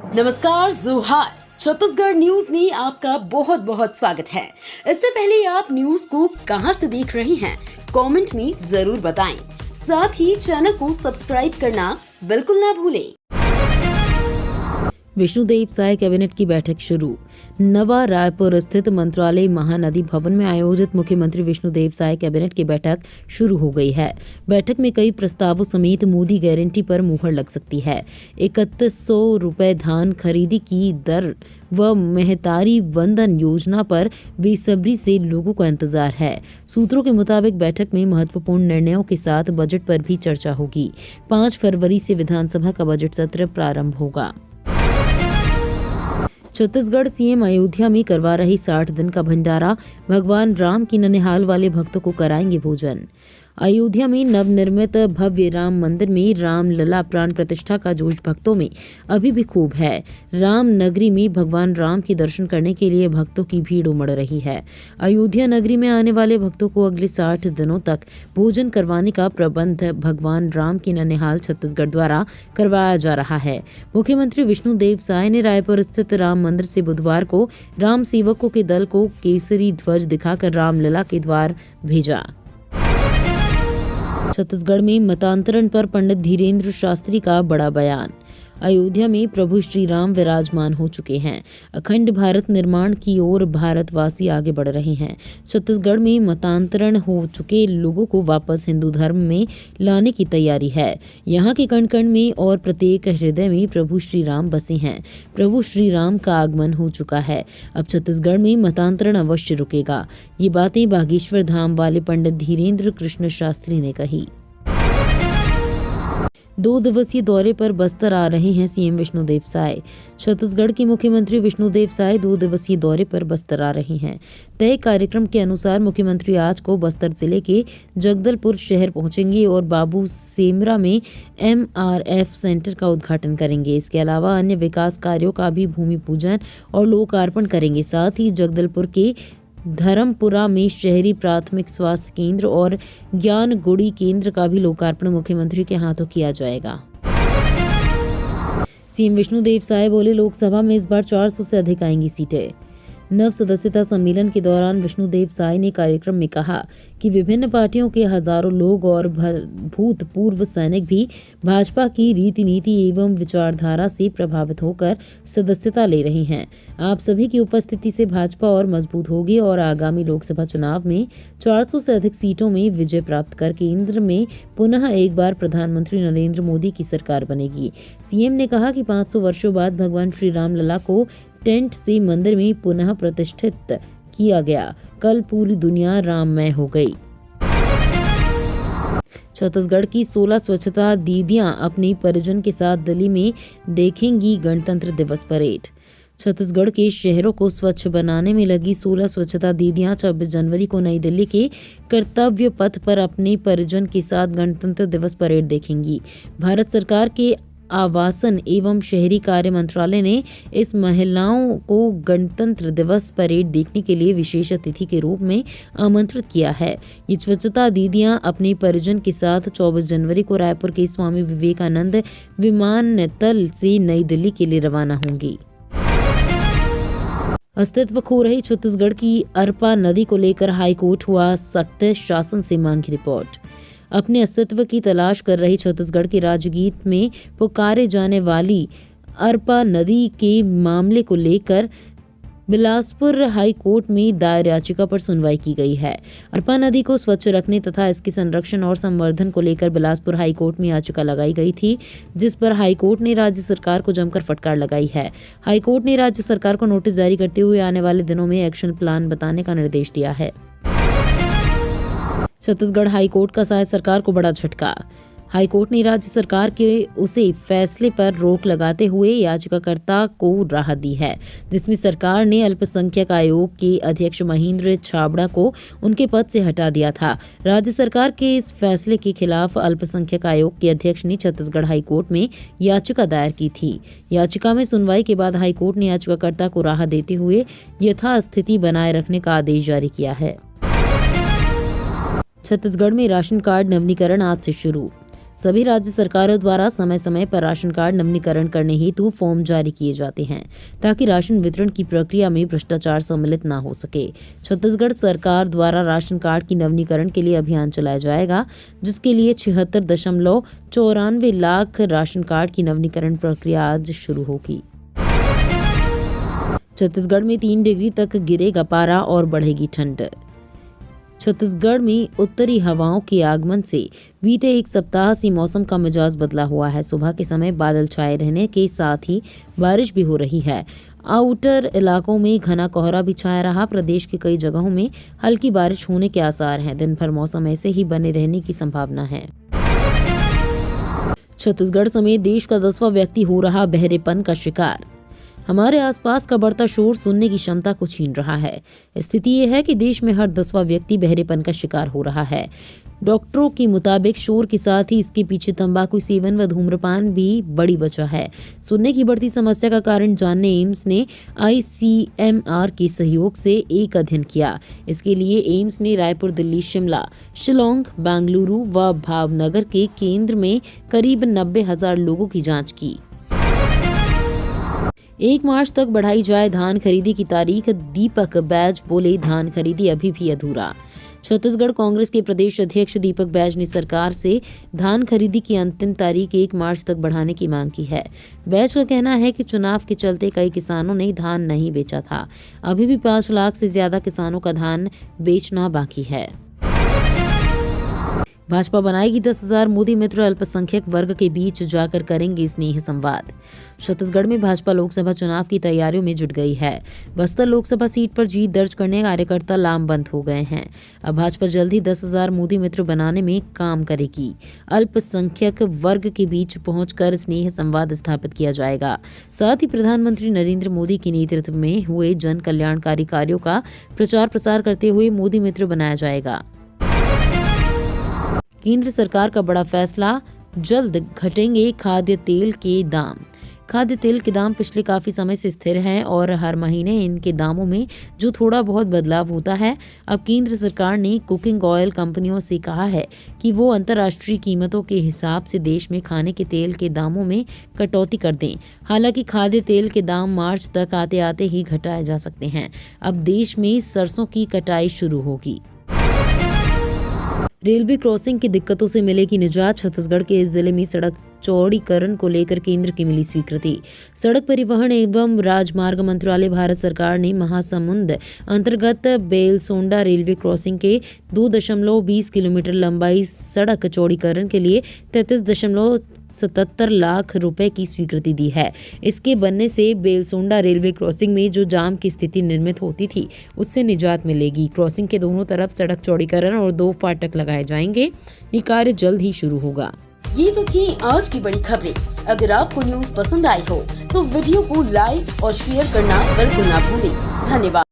नमस्कार, जोहार। छत्तीसगढ़ न्यूज में आपका बहुत बहुत स्वागत है। इससे पहले आप न्यूज को कहां से देख रहे हैं, कमेंट में जरूर बताएं। साथ ही चैनल को सब्सक्राइब करना बिल्कुल ना भूलें। विष्णुदेव साय कैबिनेट की बैठक शुरू। नवा रायपुर स्थित मंत्रालय महानदी भवन में आयोजित मुख्यमंत्री विष्णुदेव साय कैबिनेट की बैठक शुरू हो गई है। बैठक में कई प्रस्तावों समेत मोदी गारंटी पर मुहर लग सकती है। 3100 रुपए धान खरीदी की दर व महतारी वंदन योजना पर बेसब्री से लोगों को इंतजार है। सूत्रों के मुताबिक बैठक में महत्वपूर्ण निर्णयों के साथ बजट पर भी चर्चा होगी। 5 फरवरी से विधानसभा का बजट सत्र प्रारंभ होगा। छत्तीसगढ़ सीएम अयोध्या में करवा रही 60 दिन का भंडारा। भगवान राम की ननिहाल वाले भक्तों को कराएंगे भोजन। अयोध्या में नवनिर्मित भव्य राम मंदिर में राम लला प्राण प्रतिष्ठा का जोश भक्तों में अभी भी खूब है। राम नगरी में भगवान राम के दर्शन करने के लिए भक्तों की भीड़ उमड़ रही है। अयोध्या नगरी में आने वाले भक्तों को अगले 60 दिनों तक भोजन करवाने का प्रबंध भगवान राम की ननिहाल छत्तीसगढ़ द्वारा करवाया जा रहा है। मुख्यमंत्री विष्णुदेव साय ने रायपुर स्थित राम मंदिर से बुधवार को राम सेवकों के दल को केसरी ध्वज दिखाकर रामलला के द्वार भेजा। छत्तीसगढ़ में मतांतरण पर पंडित धीरेन्द्र शास्त्री का बड़ा बयान। अयोध्या में प्रभु श्री राम विराजमान हो चुके हैं। अखंड भारत निर्माण की ओर भारतवासी आगे बढ़ रहे हैं। छत्तीसगढ़ में मतांतरण हो चुके लोगों को वापस हिंदू धर्म में लाने की तैयारी है। यहाँ के कण कण में और प्रत्येक हृदय में प्रभु श्री राम बसे हैं। प्रभु श्री राम का आगमन हो चुका है। अब छत्तीसगढ़ में मतांतरण अवश्य रुकेगा। ये बातें बागेश्वर धाम वाले पंडित धीरेन्द्र कृष्ण शास्त्री ने कही। 2 दिवसीय दौरे पर बस्तर आ रहे हैं सीएम विष्णुदेव साय। छत्तीसगढ़ के मुख्यमंत्री विष्णुदेव साय 2 दिवसीय दौरे पर बस्तर आ रहे हैं। तय कार्यक्रम के अनुसार मुख्यमंत्री आज को बस्तर जिले के जगदलपुर शहर पहुंचेंगे और बाबू सेमरा में MRF सेंटर का उद्घाटन करेंगे। इसके अलावा अन्य विकास कार्यों का भी भूमि पूजन और लोकार्पण करेंगे। साथ ही जगदलपुर के धर्मपुरा में शहरी प्राथमिक स्वास्थ्य केंद्र और ज्ञान गुड़ी केंद्र का भी लोकार्पण मुख्यमंत्री के हाथों किया जाएगा। सीएम विष्णुदेव साय बोले, लोकसभा में इस बार 400 से अधिक आएंगी सीटें। नव सदस्यता सम्मेलन के दौरान विष्णुदेव साय ने कार्यक्रम में कहा कि विभिन्न पार्टियों के हजारों लोग और भूतपूर्व सैनिक भी भाजपा की रीति नीति एवं विचारधारा से प्रभावित होकर सदस्यता ले रहे हैं। आप सभी की उपस्थिति से भाजपा और मजबूत होगी और आगामी लोकसभा चुनाव में 400 से अधिक सीटों में विजय प्राप्त कर केंद्र में पुनः एक बार प्रधानमंत्री नरेंद्र मोदी की सरकार बनेगी। सीएम ने कहा कि 500 वर्षों बाद भगवान श्री राम लला को टेंट से मंदिर में पुनः प्रतिष्ठित किया गया। कल पूरी दुनिया राममय हो गई। छत्तीसगढ़ की 16 स्वच्छता दीदियां अपने परिजन के साथ दिल्ली में देखेंगी गणतंत्र दिवस परेड। छत्तीसगढ़ के शहरों को स्वच्छ बनाने में लगी 16 स्वच्छता दीदियां 26 जनवरी को नई दिल्ली के कर्तव्य पथ पर अपने परिजन के साथ गणतंत्र दिवस परेड देखेंगी। भारत सरकार के आवासन एवं शहरी कार्य मंत्रालय ने इस महिलाओं को गणतंत्र दिवस परेड देखने के लिए विशेष अतिथि के रूप में आमंत्रित किया है। ये स्वच्छता दीदियां अपने परिजन के साथ 24 जनवरी को रायपुर के स्वामी विवेकानंद विमानतल से नई दिल्ली के लिए रवाना होंगी। अस्तित्व खो रही छत्तीसगढ़ की अरपा नदी को लेकर हाईकोर्ट हुआ सख्त, शासन से मांगी रिपोर्ट। अपने अस्तित्व की तलाश कर रही छत्तीसगढ़ के राजगीत में पुकारे जाने वाली अरपा नदी के मामले को लेकर बिलासपुर हाई कोर्ट में दायर याचिका पर सुनवाई की गई है। अरपा नदी को स्वच्छ रखने तथा इसके संरक्षण और संवर्धन को लेकर बिलासपुर हाई कोर्ट में याचिका लगाई गई थी, जिस पर हाई कोर्ट ने राज्य सरकार को जमकर फटकार लगाई है। हाई कोर्ट ने राज्य सरकार को नोटिस जारी करते हुए आने वाले दिनों में एक्शन प्लान बताने का निर्देश दिया है। छत्तीसगढ़ हाईकोर्ट का साय सरकार को बड़ा झटका। हाईकोर्ट ने राज्य सरकार के उसे फैसले पर रोक लगाते हुए याचिकाकर्ता को राहत दी है, जिसमें सरकार ने अल्पसंख्यक आयोग के अध्यक्ष महेंद्र छाबड़ा को उनके पद से हटा दिया था। राज्य सरकार के इस फैसले के खिलाफ अल्पसंख्यक आयोग के अध्यक्ष ने छत्तीसगढ़ हाईकोर्ट में याचिका दायर की थी। याचिका में सुनवाई के बाद हाईकोर्ट ने याचिकाकर्ता को राहत देते हुए यथास्थिति बनाए रखने का आदेश जारी किया है। छत्तीसगढ़ में राशन कार्ड नवीनीकरण आज से शुरू। सभी राज्य सरकारों द्वारा समय समय पर राशन कार्ड नवीनीकरण करने हेतु फॉर्म जारी किए जाते हैं ताकि राशन वितरण की प्रक्रिया में भ्रष्टाचार सम्मिलित न हो सके। छत्तीसगढ़ सरकार द्वारा राशन कार्ड की नवीनीकरण के लिए अभियान चलाया जाएगा, जिसके लिए 76.94 लाख राशन कार्ड की नवीनीकरण प्रक्रिया आज शुरू होगी। छत्तीसगढ़ में 3 डिग्री तक गिरेगा पारा और बढ़ेगी ठंड। छत्तीसगढ़ में उत्तरी हवाओं के आगमन से बीते एक सप्ताह से मौसम का मिजाज बदला हुआ है। सुबह के समय बादल छाए रहने के साथ ही बारिश भी हो रही है। आउटर इलाकों में घना कोहरा भी छाया रहा। प्रदेश के कई जगहों में हल्की बारिश होने के आसार हैं। दिन भर मौसम ऐसे ही बने रहने की संभावना है। छत्तीसगढ़ समेत देश का 10वां व्यक्ति हो रहा बहरेपन का शिकार। हमारे आसपास का बढ़ता शोर सुनने की क्षमता को छीन रहा है। स्थिति ये है कि देश में हर 10वां व्यक्ति बहरेपन का शिकार हो रहा है। डॉक्टरों के मुताबिक शोर के साथ ही इसके पीछे तंबाकू सेवन व धूम्रपान भी बड़ी वजह है। सुनने की बढ़ती समस्या का कारण जानने एम्स ने ICMR के सहयोग से एक अध्ययन किया। इसके लिए एम्स ने रायपुर, दिल्ली, शिमला, शिलोंग, बेंगलुरु व भावनगर के केंद्र में करीब 90,000 लोगों की जाँच की। 1 मार्च तक बढ़ाई जाए धान खरीदी की तारीख। दीपक बैज बोले, धान खरीदी अभी भी अधूरा। छत्तीसगढ़ कांग्रेस के प्रदेश अध्यक्ष दीपक बैज ने सरकार से धान खरीदी की अंतिम तारीख 1 मार्च तक बढ़ाने की मांग की है। बैज का कहना है कि चुनाव के चलते कई किसानों ने धान नहीं बेचा था। अभी भी 5 लाख से ज्यादा किसानों का धान बेचना बाकी है। भाजपा बनाएगी 10,000 मोदी मित्र। अल्पसंख्यक वर्ग के बीच जाकर करेंगे स्नेह संवाद। छत्तीसगढ़ में भाजपा लोकसभा चुनाव की तैयारियों में जुट गई है। बस्तर लोकसभा सीट पर जीत दर्ज करने कार्यकर्ता लामबंद हो गए हैं। अब भाजपा जल्द ही 10,000 मोदी मित्र बनाने में काम करेगी। अल्पसंख्यक वर्ग के बीच पहुंचकर स्नेह संवाद स्थापित किया जाएगा। साथ ही प्रधानमंत्री नरेंद्र मोदी के नेतृत्व में हुए जन कल्याणकारी कार्यों का प्रचार प्रसार करते हुए मोदी मित्र बनाया जाएगा। केंद्र सरकार का बड़ा फैसला, जल्द घटेंगे खाद्य तेल के दाम। खाद्य तेल के दाम पिछले काफी समय से स्थिर हैं और हर महीने इनके दामों में जो थोड़ा बहुत बदलाव होता है। अब केंद्र सरकार ने कुकिंग ऑयल कंपनियों से कहा है कि वो अंतर्राष्ट्रीय कीमतों के हिसाब से देश में खाने के तेल के दामों में कटौती कर दें। हालांकि खाद्य तेल के दाम मार्च तक आते आते ही घटाए जा सकते हैं। अब देश में सरसों की कटाई शुरू होगी। रेलवे क्रॉसिंग की दिक्कतों से मिलेगी निजात। छत्तीसगढ़ के इस जिले में सड़क चौड़ीकरण को लेकर केंद्र की मिली स्वीकृति। सड़क परिवहन एवं राजमार्ग मंत्रालय भारत सरकार ने महासमुंद अंतर्गत बेलसोंडा रेलवे क्रॉसिंग के 2.20 किलोमीटर लंबाई सड़क चौड़ीकरण के लिए 33.77 लाख रुपए की स्वीकृति दी है। इसके बनने से बेलसोंडा रेलवे क्रॉसिंग में जो जाम की स्थिति निर्मित होती थी उससे निजात मिलेगी। क्रॉसिंग के दोनों तरफ सड़क चौड़ीकरण और 2 फाटक लगाए जाएंगे। ये कार्य जल्द ही शुरू होगा। ये तो थी आज की बड़ी खबरें। अगर आपको न्यूज़ पसंद आई हो तो वीडियो को लाइक और शेयर करना बिल्कुल ना भूलें। धन्यवाद।